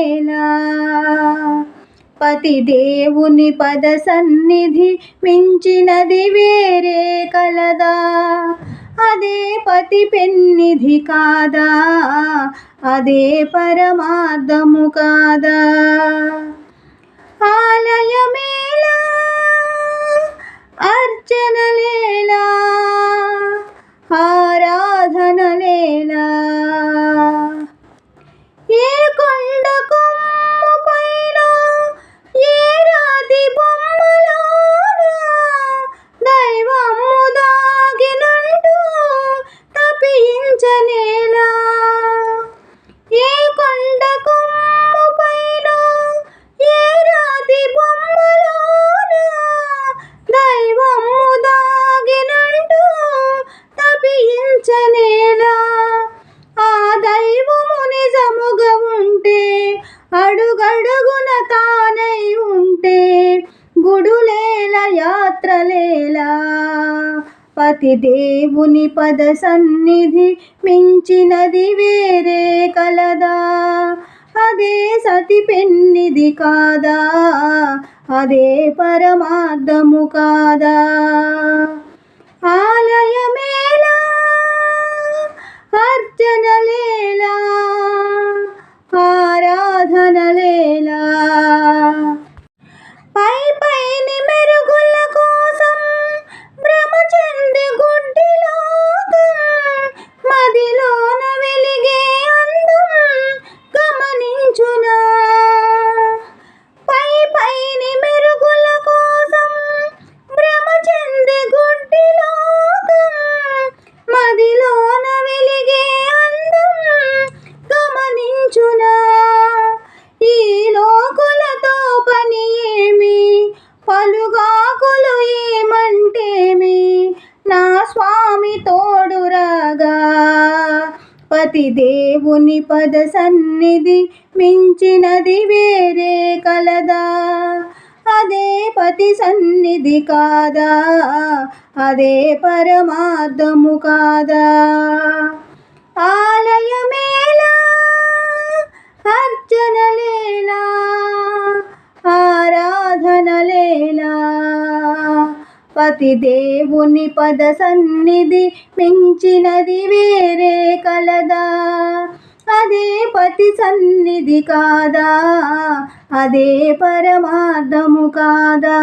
లేలా. పతి దేవుని పద సన్నిధి మించినది వేరే కలదా, అదే పతి పెన్నిధి కాదా, అదే పరమార్థము కాదా. ఆలయమేలా అర్చనలేలా, ఆరాధనలేలా. ఏ కొండ కొమ్ము పైన ఏ రాతి బొమ్మలోన దైవము దాగినంటూ తపించనేలా. ఏ కొండ కొమ్ము పైన ఏ రాతి బొమ్మలోన దైవము దాగినంటూ తపించనేలా. ఆ దైవము నిజముగా ఉంటే, అడుగడుగున తానై ఉంటే, గుడులేల యాత్రలేలా. పతి దేవుని పద సన్నిధి మించినది వేరే కలదా, అదే సతి పెన్నిధి కాదా, అదే పరమార్థము కాదా. ఆలయమేలా అర్చనలేలా, ఆరాధనలేలా. పై పైని మెరుగుల కోసం భ్రమ చెంది గుడ్డి లోకం, మదిలోన వెలిగే అందం గమనించునా. పై పైని మెరుగుల కోసం భ్రమ చెంది గుడ్డి లోకం, మదిలోన వెలిగే అందం గమనించునా. ఈ లోకులతో పని ఏమి, పలుగాకులు ఏమంటేమి, నా స్వామి తోడురాగా. పతి దేవుని పద సన్నిధి మించినది వేరే కలదా, అదే పతి సన్నిధి కాదా, అదే పరమార్థము కాదా. ఆలయమేలా అర్చనలేలా, ఆరాధనలేలా. పతి దేవుని పద సన్నిధి మించినది వేరే కలదా, అదే పతి సన్నిధి కాదా, అదే పరమార్థము కాదా.